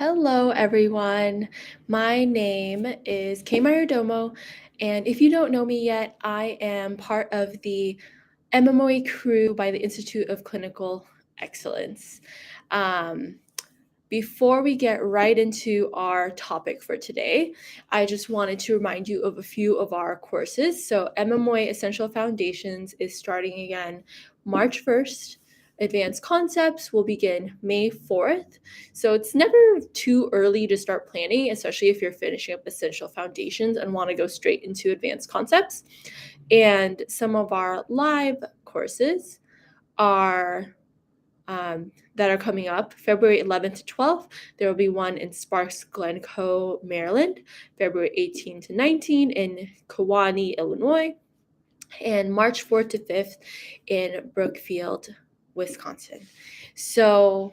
Hello, everyone. My name is Kay Domo, and if you don't know me yet, I am part of the MMOA crew by the Institute of Clinical Excellence. Um, Before we get right into our topic for today, I just wanted to remind you of a few of our courses. So, MMOA Essential Foundations is starting again March 1st. Advanced Concepts will begin May 4th. So, it's never too early to start planning, especially if you're finishing up Essential Foundations and want to go straight into Advanced Concepts. And some of our live courses are that are coming up February 11th to 12th. There will be one in Sparks, Glencoe, Maryland, February 18 to 19 in Kewanee, Illinois, and March 4th to 5th in Brookfield, Wisconsin. So,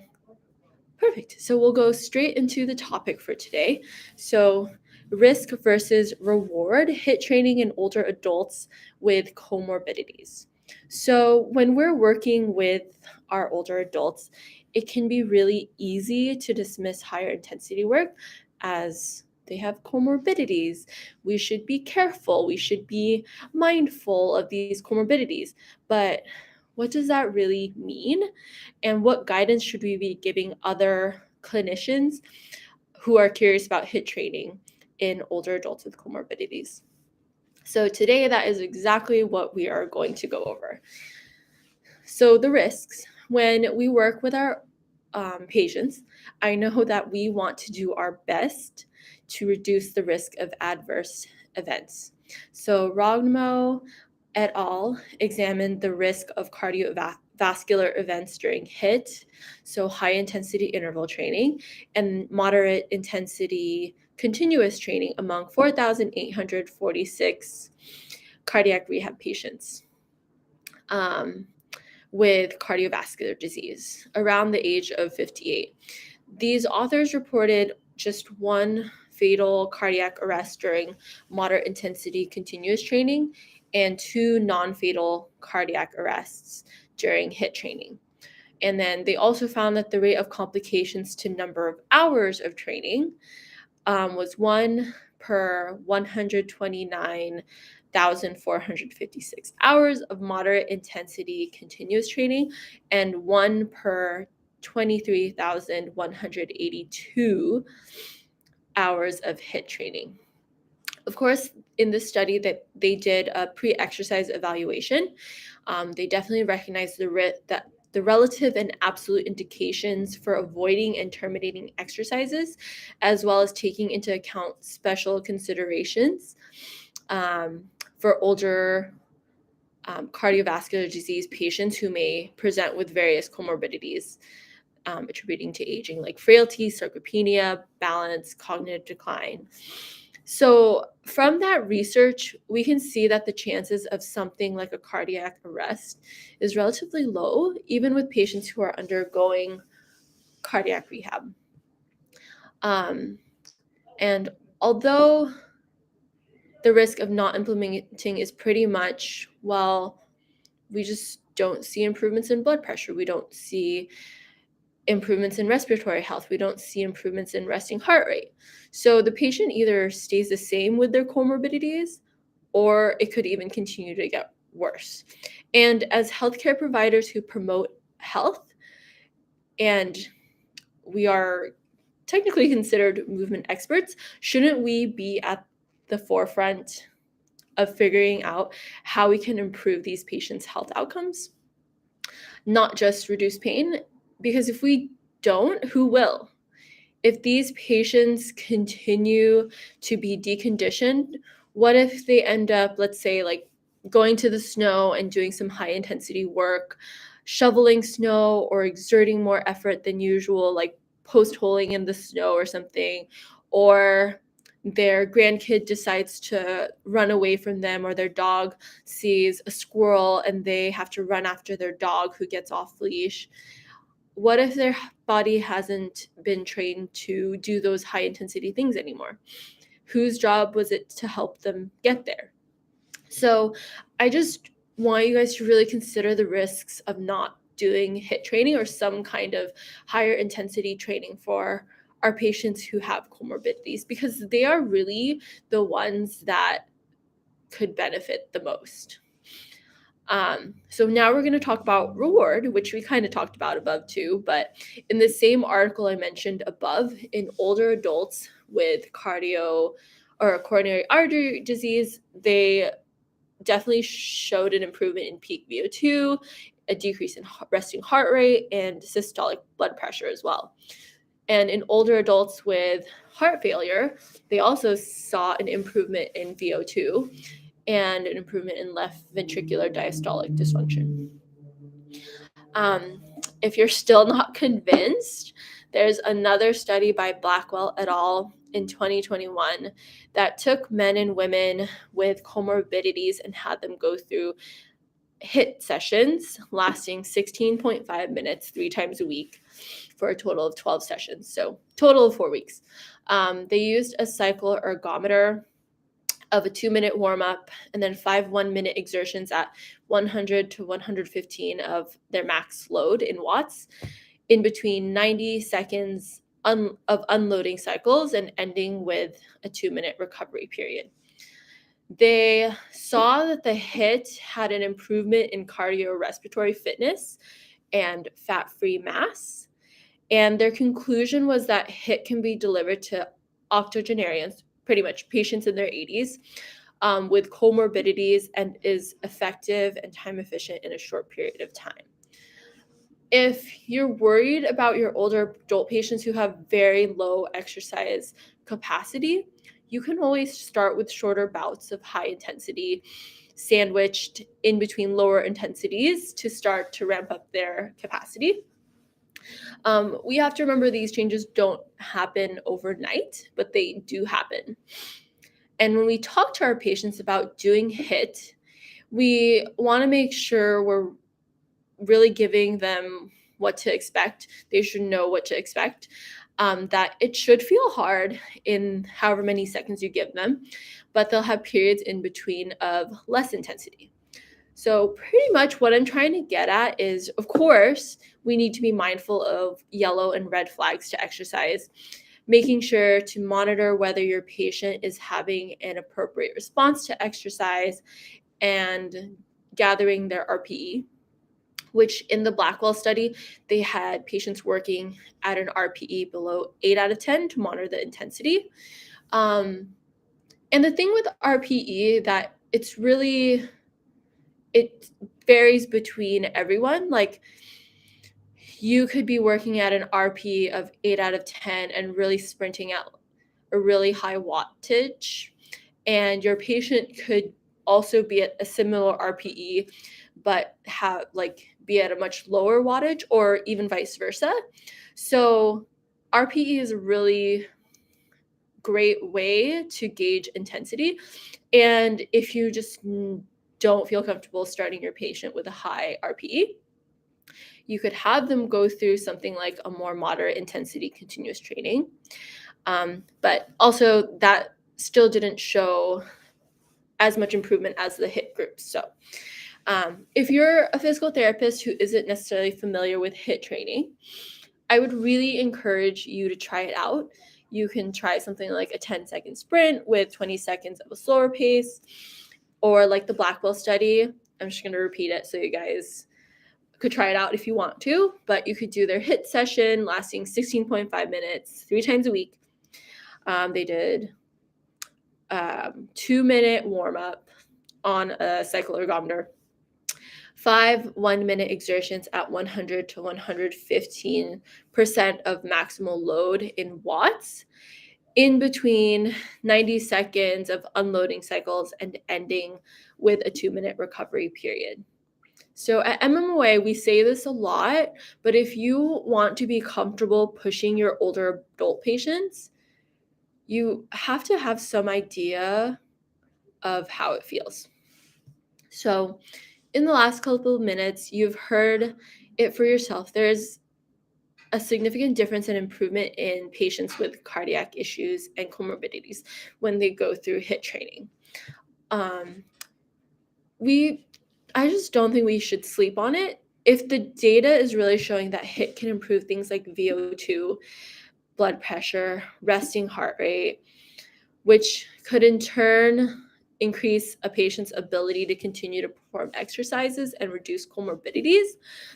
perfect. So, we'll go straight into the topic for today. So, risk versus reward HIIT training in older adults with comorbidities. So, when we're working with our older adults, it can be really easy to dismiss higher intensity work as they have comorbidities. We should be careful. We should be mindful of these comorbidities. But what does that really mean? And what guidance should we be giving other clinicians who are curious about HIIT training in older adults with comorbidities? So today, that is exactly what we are going to go over. So the risks. When we work with our patients, I know that we want to do our best to reduce the risk of adverse events. So Rogmo et al. Examined the risk of cardiovascular events during HIIT, so high intensity interval training, and moderate intensity continuous training among 4,846 cardiac rehab patients with cardiovascular disease around the age of 58. These authors reported just one fatal cardiac arrest during moderate intensity continuous training and 2 non-fatal cardiac arrests during HIIT training. And then they also found that the rate of complications to number of hours of training was 1 per 129,456 hours of moderate intensity continuous training and 1 per 23,182 hours of HIIT training. Of course, in this study that they did a pre-exercise evaluation, they definitely recognized that the relative and absolute indications for avoiding and terminating exercises, as well as taking into account special considerations for older cardiovascular disease patients who may present with various comorbidities attributing to aging, like frailty, sarcopenia, balance, cognitive decline. So from that research, we can see that the chances of something like a cardiac arrest is relatively low, even with patients who are undergoing cardiac rehab. And although the risk of not implementing is pretty much, well, we just don't see improvements in blood pressure. We don't see improvements in respiratory health. We don't see improvements in resting heart rate. So the patient either stays the same with their comorbidities, or it could even continue to get worse. And as healthcare providers who promote health, and we are technically considered movement experts, shouldn't we be at the forefront of figuring out how we can improve these patients' health outcomes? Not just reduce pain, because if we don't, who will? If these patients continue to be deconditioned, what if they end up, let's say, like going to the snow and doing some high intensity work, shoveling snow or exerting more effort than usual, like post holing in the snow or something, or their grandkid decides to run away from them, or their dog sees a squirrel and they have to run after their dog who gets off leash? What if their body hasn't been trained to do those high intensity things anymore? Whose job was it to help them get there? So I just want you guys to really consider the risks of not doing HIIT training or some kind of higher intensity training for are patients who have comorbidities, because they are really the ones that could benefit the most. So now we're going to talk about reward, which we kind of talked about above too, but in the same article I mentioned above, in older adults with cardio or coronary artery disease, they definitely showed an improvement in peak VO2, a decrease in resting heart rate, and systolic blood pressure as well. And in older adults with heart failure, they also saw an improvement in VO2 and an improvement in left ventricular diastolic dysfunction. If you're still not convinced, there's another study by Blackwell et al. In 2021 that took men and women with comorbidities and had them go through HIIT sessions lasting 16.5 minutes 3 times a week for a total of 12 sessions, so total of 4 weeks. They used a cycle ergometer of a 2-minute warm-up and then 5 1-minute exertions at 100 to 115 of their max load in watts in between 90 seconds of unloading cycles and ending with a 2-minute recovery period. They saw that the HIIT had an improvement in cardiorespiratory fitness and fat-free mass, and their conclusion was that HIIT can be delivered to octogenarians, pretty much patients in their 80s, with comorbidities, and is effective and time efficient in a short period of time. If you're worried about your older adult patients who have very low exercise capacity, you can always start with shorter bouts of high intensity sandwiched in between lower intensities to start to ramp up their capacity. We have to remember these changes don't happen overnight, but they do happen. And when we talk to our patients about doing HIIT, we want to make sure we're really giving them what to expect. They should know what to expect, that it should feel hard in however many seconds you give them, but they'll have periods in between of less intensity. So pretty much what I'm trying to get at is, of course, we need to be mindful of yellow and red flags to exercise, making sure to monitor whether your patient is having an appropriate response to exercise and gathering their RPE, which in the Blackwell study, they had patients working at an RPE below 8 out of 10 to monitor the intensity. And the thing with RPE that it varies between everyone. Like, you could be working at an RP of 8 out of 10 and really sprinting at a really high wattage, and your patient could also be at a similar RPE but be at a much lower wattage, or even vice versa. So RPE is a really great way to gauge intensity. And if you just don't feel comfortable starting your patient with a high RPE, you could have them go through something like a more moderate intensity continuous training. But also that still didn't show as much improvement as the HIIT groups. So if you're a physical therapist who isn't necessarily familiar with HIIT training, I would really encourage you to try it out. You can try something like a 10-second sprint with 20 seconds of a slower pace, or like the Blackwell study. I'm just going to repeat it so you guys could try it out if you want to, but you could do their HIIT session lasting 16.5 minutes 3 times a week. They did 2-minute warm-up on a cycle ergometer, 5 1-minute exertions at 100 to 115% of maximal load in watts, in between 90 seconds of unloading cycles and ending with a 2-minute recovery period. So at MMOA, we say this a lot, but if you want to be comfortable pushing your older adult patients, you have to have some idea of how it feels. So in the last couple of minutes, you've heard it for yourself. There's a significant difference in improvement in patients with cardiac issues and comorbidities when they go through HIIT training. I just don't think we should sleep on it. If the data is really showing that HIIT can improve things like VO2, blood pressure, resting heart rate, which could in turn increase a patient's ability to continue to perform exercises and reduce comorbidities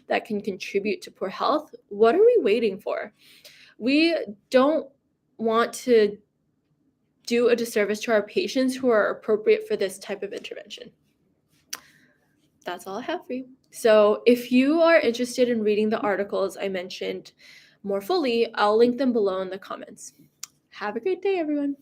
that can contribute to poor health. What are we waiting for? We don't want to do a disservice to our patients who are appropriate for this type of intervention. That's all I have for you. So if you are interested in reading the articles I mentioned more fully, I'll link them below in the comments. Have a great day, everyone.